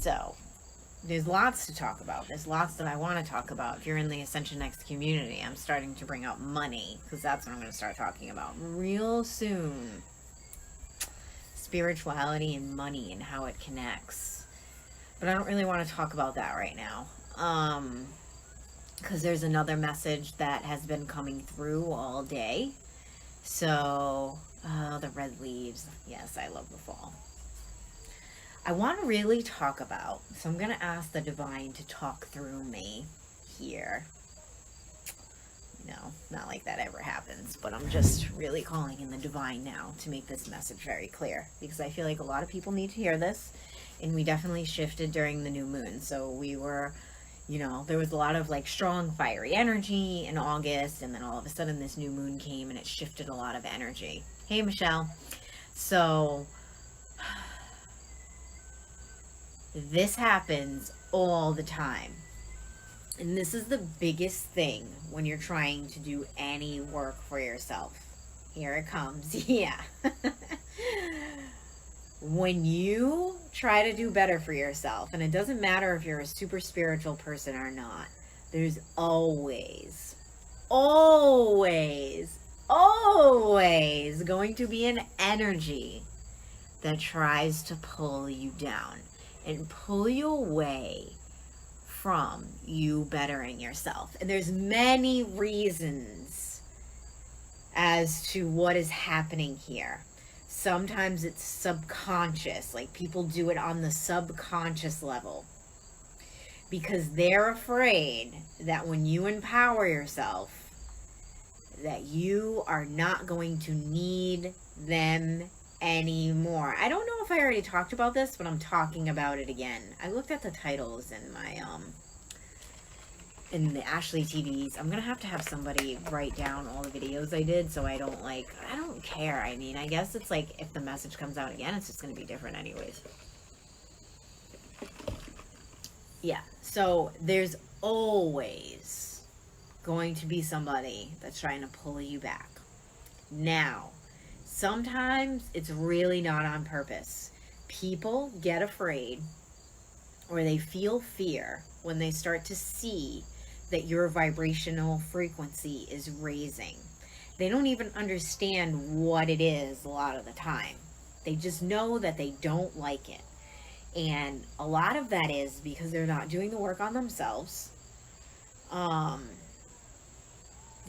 So, there's lots to talk about. There's lots that I want to talk about. If you're in the Ascension Next community, I'm starting to bring out money because that's what I'm going to start talking about real soon. Spirituality and money and how it connects. But I don't really want to talk about that right now. Because there's another message that has been coming through all day. So, the red leaves. Yes, I love the fall. I want to really talk about, so I'm going to ask the divine to talk through me here. No, not like that ever happens, but I'm just really calling in the divine now to make this message very clear, because I feel like a lot of people need to hear this, and we definitely shifted during the new moon. So we were, there was a lot of like strong fiery energy in August, and then all of a sudden this new moon came and it shifted a lot of energy. Hey, Michelle. So this happens all the time. And this is the biggest thing when you're trying to do any work for yourself. Here it comes. Yeah. When you try to do better for yourself, and it doesn't matter if you're a super spiritual person or not, there's always going to be an energy that tries to pull you down and pull you away from you bettering yourself. And there's many reasons as to what is happening here. Sometimes it's subconscious, like people do it on the subconscious level because they're afraid that when you empower yourself, that you are not going to need them anymore. I don't know if I already talked about this, but I'm talking about it again. I looked at the titles in my in the Ashley TVs. I'm gonna have to have somebody write down all the videos I did, so I don't care. I mean, I guess it's like if the message comes out again, it's just gonna be different anyways. Yeah, so there's always going to be somebody that's trying to pull you back. Now, sometimes it's really not on purpose. People get afraid or they feel fear when they start to see that your vibrational frequency is raising. They don't even understand what it is a lot of the time. They just know that they don't like it. And a lot of that is because they're not doing the work on themselves.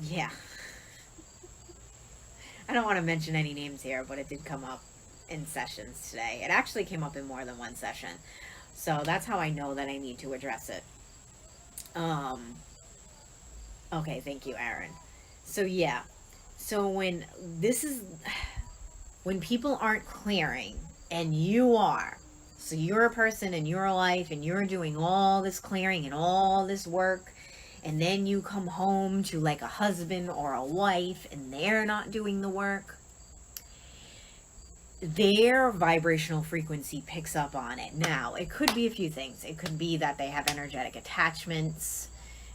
Yeah. I don't want to mention any names here, but it did come up in sessions today. It actually came up in more than one session. So that's how I know that I need to address it. Okay, thank you, Aaron. So yeah. So when people aren't clearing and you are, so you're a person in your life and you're doing all this clearing and all this work, and then you come home to like a husband or a wife and they're not doing the work, their vibrational frequency picks up on it. Now, it could be a few things. It could be that they have energetic attachments.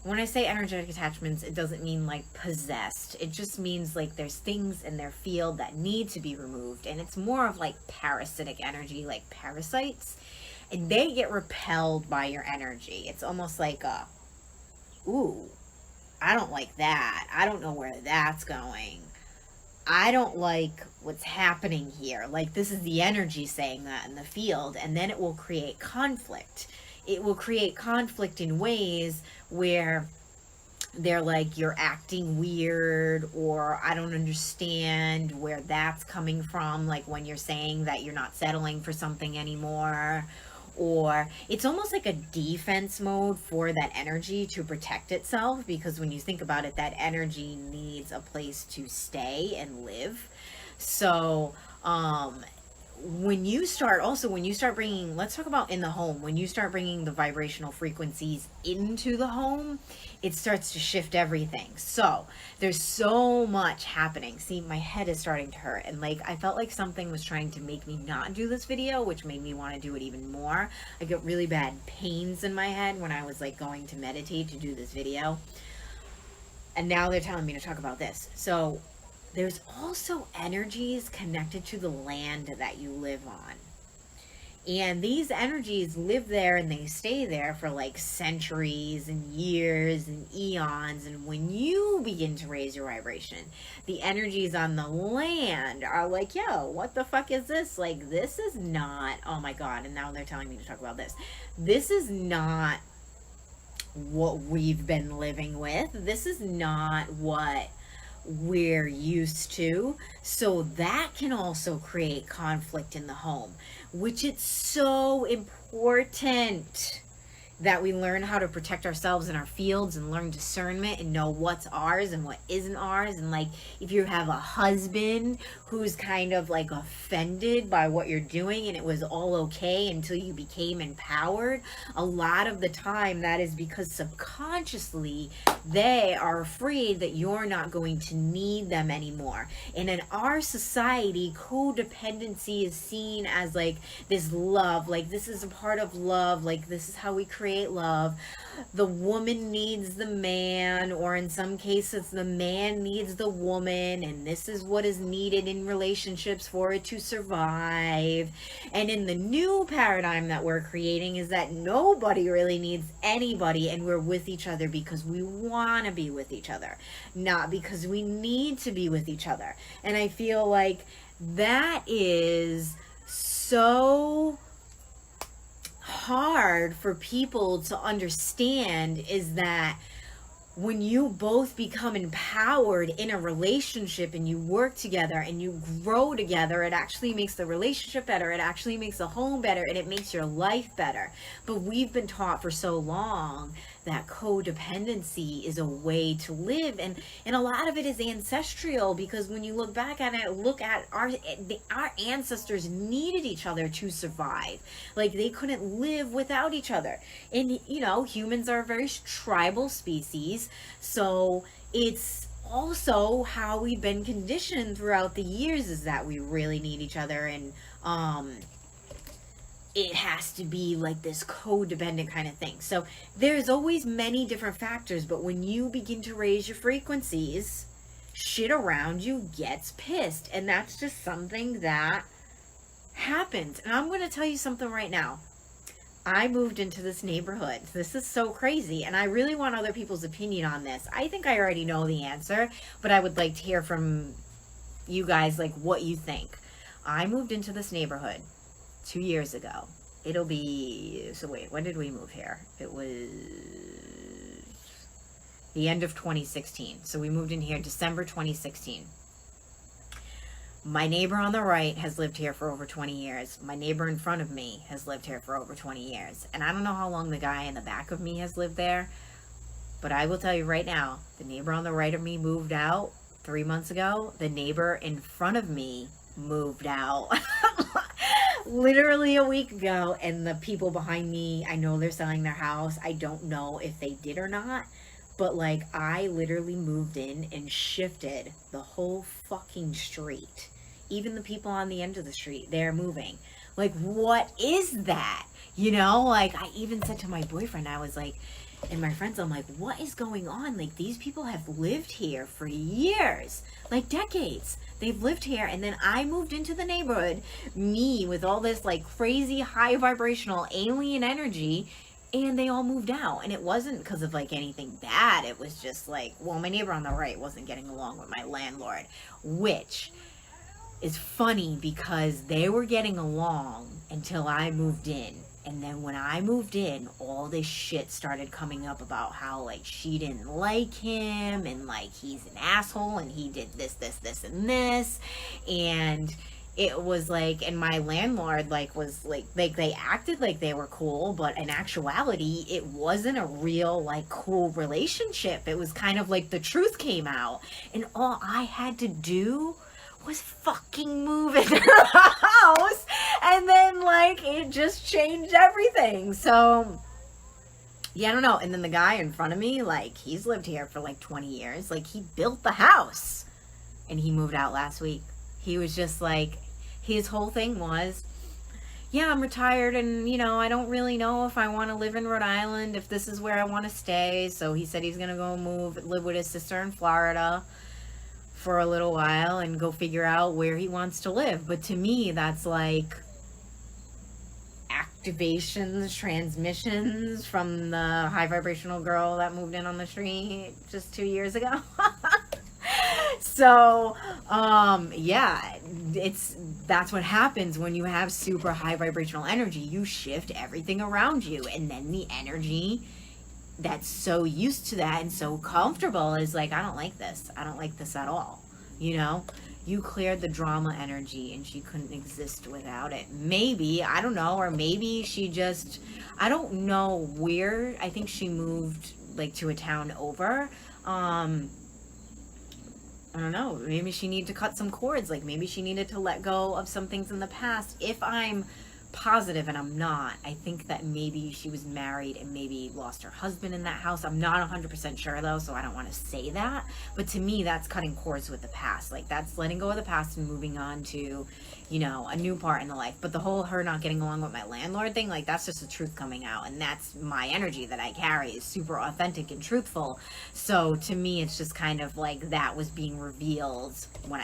When I say energetic attachments, it doesn't mean like possessed. It just means like there's things in their field that need to be removed. And it's more of like parasitic energy, like parasites. And they get repelled by your energy. It's almost like ooh, I don't like that. I don't know where that's going. I don't like what's happening here. Like, this is the energy saying that in the field, and then it will create conflict. It will create conflict in ways where they're like, you're acting weird, or I don't understand where that's coming from, like when you're saying that you're not settling for something anymore. Or it's almost like a defense mode for that energy to protect itself, because when you think about it, that energy needs a place to stay and live. So when you start bringing, let's talk about in the home, when you start bringing the vibrational frequencies into the home, it starts to shift everything. So there's so much happening. See, my head is starting to hurt, and like I felt like something was trying to make me not do this video, which made me want to do it even more. I get really bad pains in my head when I was like going to meditate to do this video, and now they're telling me to talk about this. So there's also energies connected to the land that you live on. And these energies live there and they stay there for like centuries and years and eons. And when you begin to raise your vibration, the energies on the land are like, yo, what the fuck is this? Like, this is not, oh my God. And now they're telling me to talk about this. This is not what we've been living with. This is not what we're used to. So that can also create conflict in the home, which it's so important that we learn how to protect ourselves in our fields and learn discernment and know what's ours and what isn't ours. And like, if you have a husband who's kind of like offended by what you're doing and it was all okay until you became empowered, a lot of the time that is because subconsciously they are afraid that you're not going to need them anymore. And in our society, codependency is seen as like this love, like this is a part of love, like this is how we create love. The woman needs the man, or in some cases the man needs the woman, and this is what is needed in relationships for it to survive. And in the new paradigm that we're creating is that nobody really needs anybody, and we're with each other because we want to be with each other, not because we need to be with each other. And I feel like that is so hard for people to understand, is that when you both become empowered in a relationship and you work together and you grow together, it actually makes the relationship better, it actually makes the home better, and it makes your life better. But we've been taught for so long that codependency is a way to live, and a lot of it is ancestral, because when you look back at it, look at our ancestors needed each other to survive. Like, they couldn't live without each other. And you know, humans are a very tribal species, so it's also how we've been conditioned throughout the years, is that we really need each other. And it has to be like this codependent kind of thing. So there's always many different factors, but when you begin to raise your frequencies, shit around you gets pissed. And that's just something that happens. And I'm going to tell you something right now. I moved into this neighborhood. This is so crazy. And I really want other people's opinion on this. I think I already know the answer, but I would like to hear from you guys, like, what you think. I moved into this neighborhood 2 years ago. It'll be, so wait, when did we move here? It was the end of 2016. So we moved in here December 2016. My neighbor on the right has lived here for over 20 years. My neighbor in front of me has lived here for over 20 years. And I don't know how long the guy in the back of me has lived there, but I will tell you right now, the neighbor on the right of me moved out 3 months ago. The neighbor in front of me moved out literally a week ago, and the people behind me, I know they're selling their house. I don't know if they did or not, but like, I literally moved in and shifted the whole fucking street. Even the people on the end of the street, they're moving. Like, what is that? You know, like, I even said to my boyfriend, I was like, and my friends, I'm like, what is going on? Like, these people have lived here for years, like decades. They've lived here, and then I moved into the neighborhood, me with all this like crazy high vibrational alien energy, and they all moved out. And it wasn't because of like anything bad. It was just like, well, my neighbor on the right wasn't getting along with my landlord, which is funny because they were getting along until I moved in. And then when I moved in, all this shit started coming up about how, like, she didn't like him, and, like, he's an asshole, and he did this, and this. And it was, like, and my landlord, like, was, like, they acted like they were cool, but in actuality, it wasn't a real, like, cool relationship. It was kind of like the truth came out. And all I had to do was fucking move into the house, and then like it just changed everything. So yeah, I don't know. And then the guy in front of me, like, he's lived here for like 20 years. Like, he built the house and he moved out last week. He was just like, his whole thing was, yeah, I'm retired, and you know, I don't really know if I want to live in Rhode Island, if this is where I want to stay. So he said he's gonna go live with his sister in Florida for a little while and go figure out where he wants to live. But to me, that's like, activations, transmissions from the high vibrational girl that moved in on the street just 2 years ago. So, yeah, that's what happens when you have super high vibrational energy. You shift everything around you, and then the energy that's so used to that and so comfortable is like, I don't like this. I don't like this at all. You know, you cleared the drama energy and she couldn't exist without it. Maybe, I don't know, or maybe she just, I don't know where. I think she moved like to a town over. I don't know, maybe she needed to cut some cords, like maybe she needed to let go of some things in the past. If I'm positive, and I'm not, I think that maybe she was married and maybe lost her husband in that house. I'm not 100% sure though, so I don't want to say that, but to me that's cutting cords with the past. Like, that's letting go of the past and moving on to, you know, a new part in the life. But the whole her not getting along with my landlord thing, like, that's just the truth coming out, and that's my energy that I carry is super authentic and truthful. So to me it's just kind of like that was being revealed when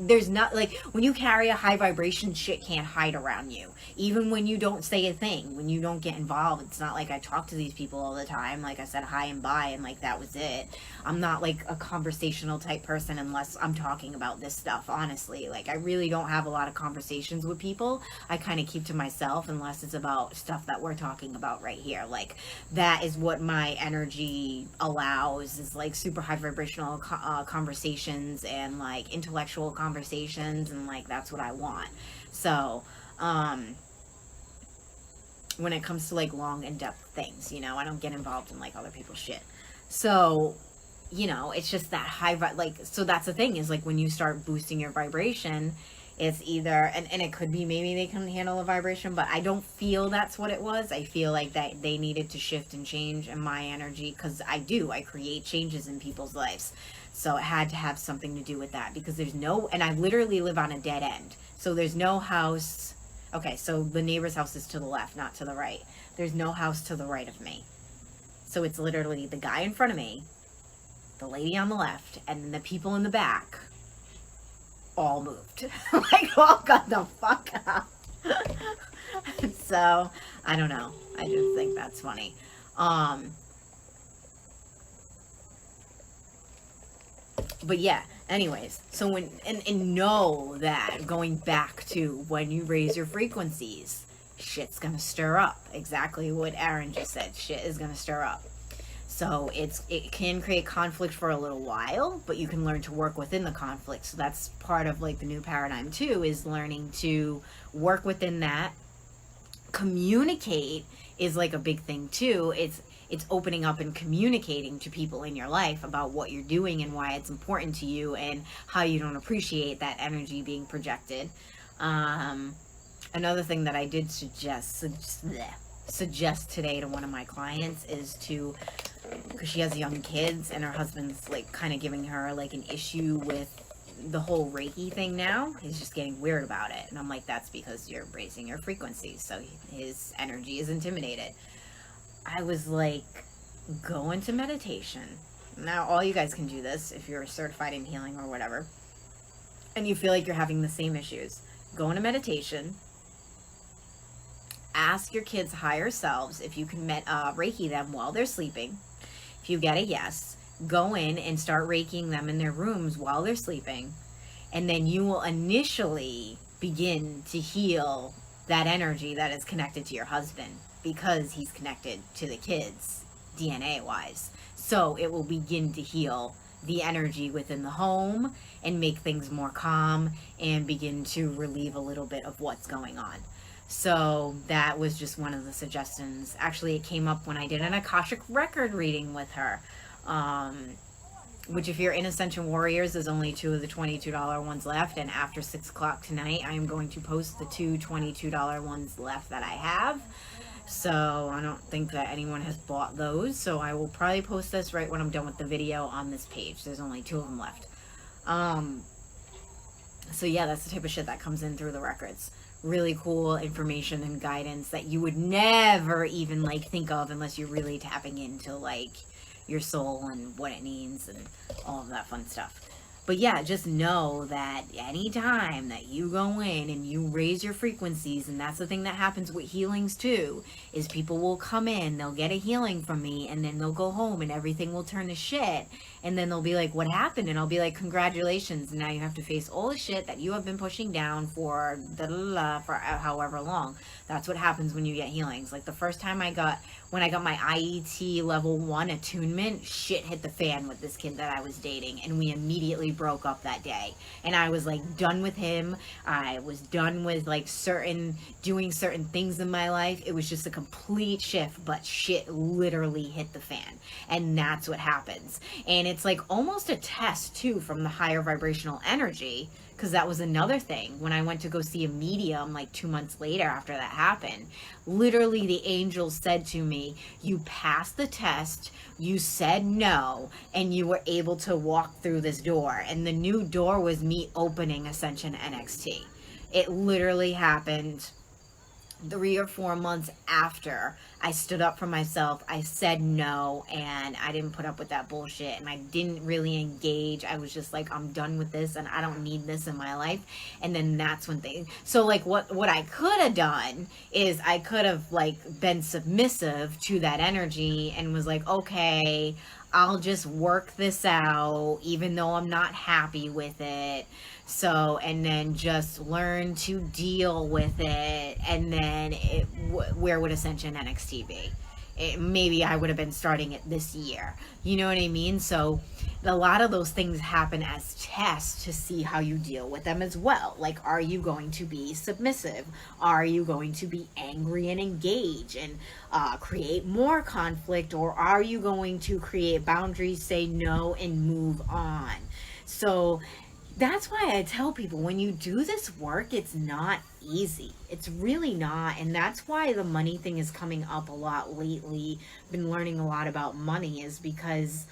there's not, like, when you carry a high vibration, shit can't hide around you. Even when you don't say a thing, when you don't get involved, it's not like I talk to these people all the time. Like I said, hi and bye, and like that was it. I'm not like a conversational type person unless I'm talking about this stuff, honestly. Like, I really don't have a lot of conversations with people. I kind of keep to myself unless it's about stuff that we're talking about right here. Like, that is what my energy allows, is like super high vibrational conversations and like intellectual conversations, and like that's what I want. So when it comes to like long in-depth things, you know, I don't get involved in like other people's shit. So, you know, it's just that so that's the thing, is like when you start boosting your vibration, it's either, and it could be maybe they can handle a vibration, but I don't feel that's what it was. I feel like that they needed to shift and change in my energy, because I create changes in people's lives. So it had to have something to do with that, because and I literally live on a dead end. So there's no house. Okay, so the neighbor's house is to the left, not to the right. There's no house to the right of me. So it's literally the guy in front of me, the lady on the left, and the people in the back all moved. Like, all got the fuck out. So, I don't know. I just think that's funny. But yeah, anyways, so when, and know that going back to when you raise your frequencies, shit's gonna stir up. Exactly what Aaron just said. Shit is gonna stir up. So it can create conflict for a little while, but you can learn to work within the conflict. So that's part of like the new paradigm too, is learning to work within that. Communicate is like a big thing too. It's opening up and communicating to people in your life about what you're doing and why it's important to you, and how you don't appreciate that energy being projected. Another thing that I did suggest today to one of my clients is to, because she has young kids and her husband's like kind of giving her like an issue with the whole Reiki thing now. He's just getting weird about it. And I'm like, that's because you're raising your frequency. So his energy is intimidated. I was like, go into meditation. Now, all you guys can do this if you're certified in healing or whatever, and you feel like you're having the same issues. Go into meditation. Ask your kids' higher selves if you can Reiki them while they're sleeping. If you get a yes, go in and start Reikiing them in their rooms while they're sleeping. And then you will initially begin to heal that energy that is connected to your husband, because he's connected to the kids DNA wise. So it will begin to heal the energy within the home and make things more calm and begin to relieve a little bit of what's going on. So that was just one of the suggestions. Actually, it came up when I did an Akashic record reading with her. Which, if you're in Ascension Warriors, there's only 2 of the $22 ones left, and after 6 o'clock tonight I am going to post the 2 $22 ones left that I have. So I don't think that anyone has bought those, so I will probably post this right when I'm done with the video on this page. There's only 2 of them left. So yeah, that's the type of shit that comes in through the records. Really cool information and guidance that you would never even like think of unless you're really tapping into like your soul and what it means and all of that fun stuff. But yeah, just know that anytime that you go in and you raise your frequencies, and that's the thing that happens with healings too, is people will come in, they'll get a healing from me, and then they'll go home and everything will turn to shit. And then they'll be like, what happened? And I'll be like, congratulations. And now you have to face all the shit that you have been pushing down for for however long. That's what happens when you get healings. Like the first time when I got my IET level 1 attunement, shit hit the fan with this kid that I was dating, and we immediately broke up that day. And I was like done with him. I was done with like doing certain things in my life. It was just a complete shift, but shit literally hit the fan. And that's what happens. And it's like almost a test too from the higher vibrational energy. Because that was another thing. When I went to go see a medium like 2 months later after that happened, literally the angels said to me, you passed the test, you said no, and you were able to walk through this door. And the new door was me opening Ascension NXT. It literally happened 3 or 4 months after I stood up for myself. I said no, and I didn't put up with that bullshit, and I didn't really engage. I was just like, I'm done with this, and I don't need this in my life. And then that's when so like what I could have done is I could have like been submissive to that energy and was like, okay, I'll just work this out even though I'm not happy with it. So, and then just learn to deal with it. And then where would Ascension NXT be? Maybe I would have been starting it this year. You know what I mean? So a lot of those things happen as tests to see how you deal with them as well. Like, are you going to be submissive? Are you going to be angry and engage and create more conflict? Or are you going to create boundaries, say no, and move on? So that's why I tell people, when you do this work, it's not easy. It's really not. And that's why the money thing is coming up a lot lately. Been learning a lot about money, is because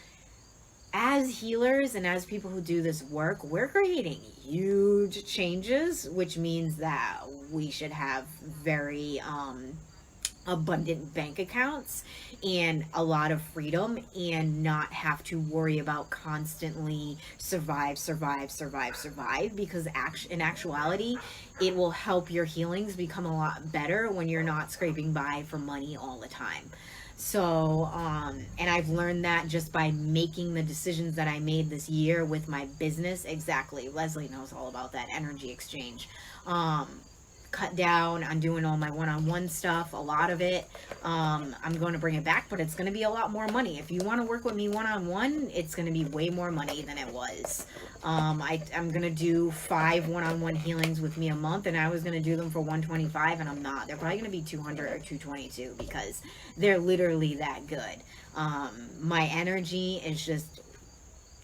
as healers and as people who do this work, we're creating huge changes, which means that we should have very abundant bank accounts and a lot of freedom, and not have to worry about constantly survive, because in actuality it will help your healings become a lot better when you're not scraping by for money all the time. So and I've learned that just by making the decisions that I made this year with my business. Exactly, Leslie knows all about that energy exchange. Cut down on doing all my one-on-one stuff, a lot of it. I'm going to bring it back, but it's going to be a lot more money. If you want to work with me one-on-one, it's going to be way more money than it was. I'm going to do 5 one-on-one healings with me a month, and I was going to do them for $125, and I'm not. They're probably going to be $200 or $222 because they're literally that good. My energy is just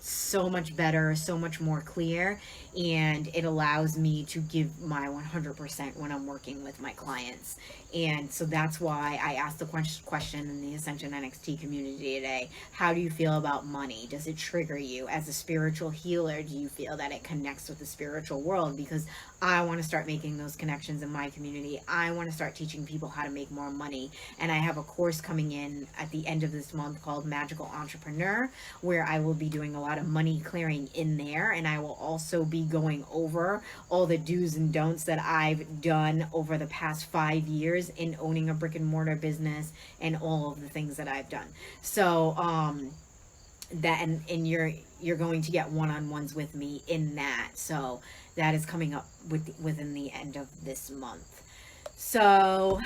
so much better, so much more clear, and it allows me to give my 100% when I'm working with my clients. And so that's why I asked the question in the Ascension NXT community today: how do you feel about money? Does it trigger you? As a spiritual healer, do you feel that it connects with the spiritual world? Because I want to start making those connections in my community. I want to start teaching people how to make more money. And I have a course coming in at the end of this month called Magical Entrepreneur, where I will be doing a lot of money clearing in there. And I will also be going over all the do's and don'ts that I've done over the past 5 years in owning a brick and mortar business, and all of the things that I've done. So that and you're going to get one-on-ones with me in that. So that is coming up within the end of this month. So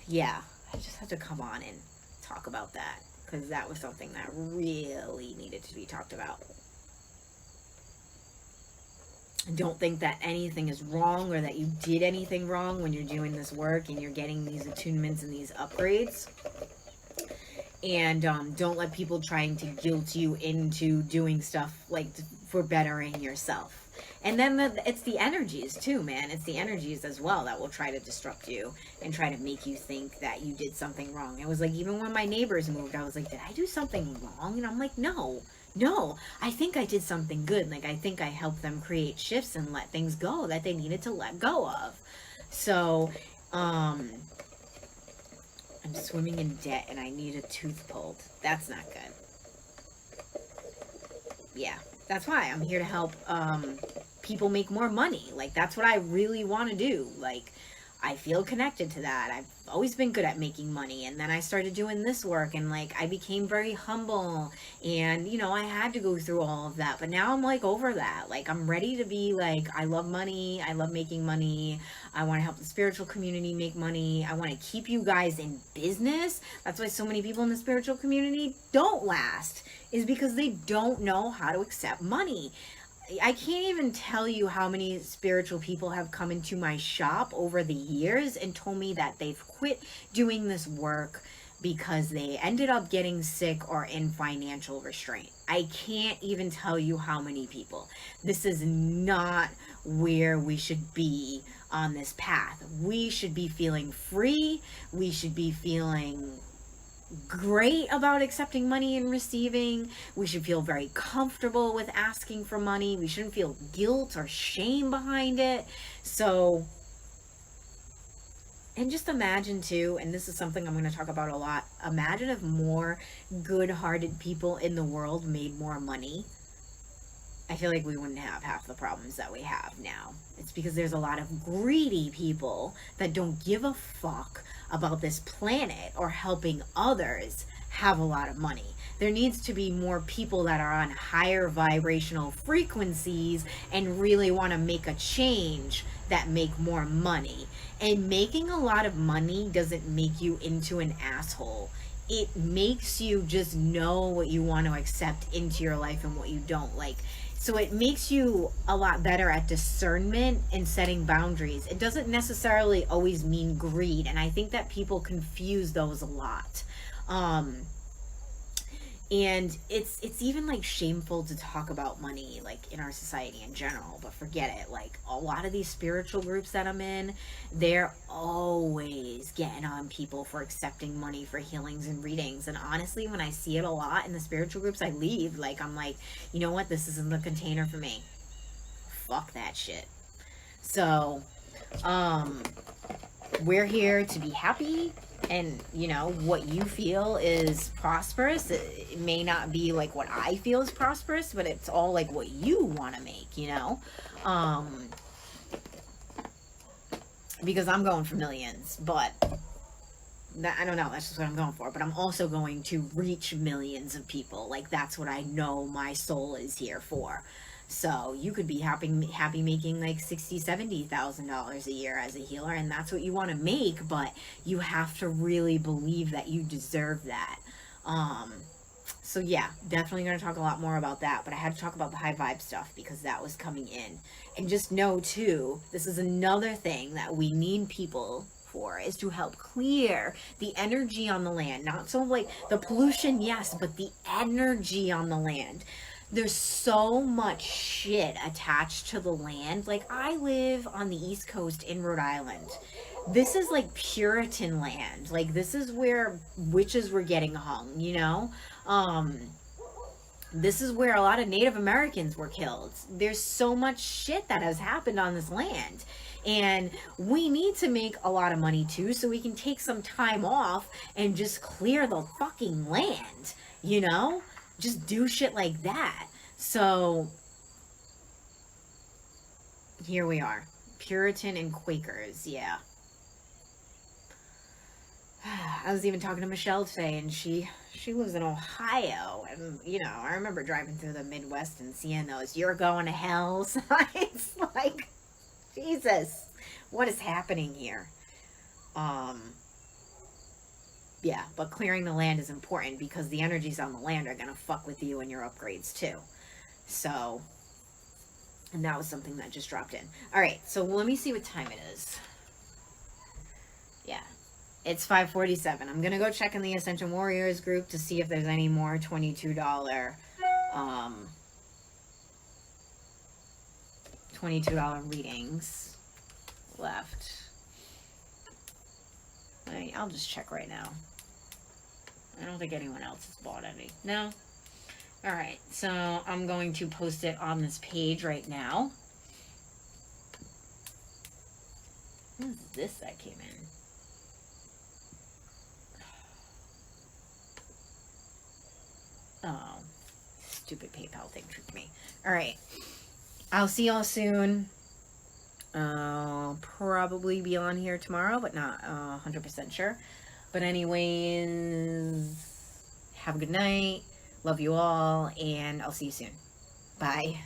yeah, I just had to come on and talk about that, because that was something that really needed to be talked about. Don't think that anything is wrong or that you did anything wrong when you're doing this work and you're getting these attunements and these upgrades. And don't let people trying to guilt you into doing stuff like for bettering yourself. And then it's the energies too, man. It's the energies as well that will try to disrupt you and try to make you think that you did something wrong. It was like, even when my neighbors moved, I was like, did I do something wrong? And I'm like, no, I think I did something good. Like, I think I helped them create shifts and let things go that they needed to let go of. So, I'm swimming in debt and I need a tooth pulled. That's not good. Yeah, that's why I'm here to help people make more money. Like, that's what I really want to do. Like, I feel connected to that. I've always been good at making money. And then I started doing this work, and like I became very humble, and you know, I had to go through all of that. But now I'm like over that. Like, I'm ready to be like, I love money. I love making money. I want to help the spiritual community make money. I want to keep you guys in business. That's why so many people in the spiritual community don't last, is because they don't know how to accept money. I can't even tell you how many spiritual people have come into my shop over the years and told me that they've quit doing this work because they ended up getting sick or in financial restraint. I can't even tell you how many people. This is not where we should be on this path. We should be feeling free. We should be feeling great about accepting money and receiving. We should feel very comfortable with asking for money. We shouldn't feel guilt or shame behind it. So, and just imagine too, and this is something I'm going to talk about a lot, imagine if more good-hearted people in the world made more money. I feel like we wouldn't have half the problems that we have now. It's because there's a lot of greedy people that don't give a fuck about this planet or helping others have a lot of money. There needs to be more people that are on higher vibrational frequencies and really want to make a change that make more money. And making a lot of money doesn't make you into an asshole. It makes you just know what you want to accept into your life and what you don't like. So it makes you a lot better at discernment and setting boundaries. It doesn't necessarily always mean greed, and I think that people confuse those a lot. And it's even like shameful to talk about money like in our society in general, but forget it. Like a lot of these spiritual groups that I'm in, they're always getting on people for accepting money for healings and readings. And honestly, when I see it a lot in the spiritual groups, I leave. Like, I'm like, you know what, this isn't the container for me. Fuck that shit. So we're here to be happy, and you know what you feel is prosperous, it may not be like what I feel is prosperous, but it's all like what you want to make, you know. Because I'm going for millions, but that, I don't know, that's just what I'm going for. But I'm also going to reach millions of people. Like, that's what I know my soul is here for. So you could be happy making like $60,000-$70,000 a year as a healer, and that's what you want to make, but you have to really believe that you deserve that. So yeah, definitely going to talk a lot more about that, but I had to talk about the high vibe stuff because that was coming in. And just know too, this is another thing that we need people for, is to help clear the energy on the land. Not so like the pollution, yes, but the energy on the land. There's so much shit attached to the land. Like, I live on the East Coast in Rhode Island. This is like Puritan land. Like, this is where witches were getting hung, you know? This is where a lot of Native Americans were killed. There's so much shit that has happened on this land. And we need to make a lot of money too, so we can take some time off and just clear the fucking land, you know? Just do shit like that. So here we are, Puritan and Quakers. Yeah, I was even talking to Michelle today, and she lives in Ohio, and you know, I remember driving through the Midwest and seeing those "you're going to hell" signs. Like, Jesus, what is happening here? Yeah, but clearing the land is important because the energies on the land are going to fuck with you and your upgrades too. So, and that was something that just dropped in. All right, so let me see what time it is. Yeah, it's 5:47. I'm going to go check in the Ascension Warriors group to see if there's any more $22 readings left. I'll just check right now. I don't think anyone else has bought any. No? Alright, so I'm going to post it on this page right now. What is this that came in? Oh, stupid PayPal thing tricked me. All right. I'll see y'all soon. I'll probably be on here tomorrow, but not 100% sure. But anyways, have a good night. Love you all, and I'll see you soon. Bye.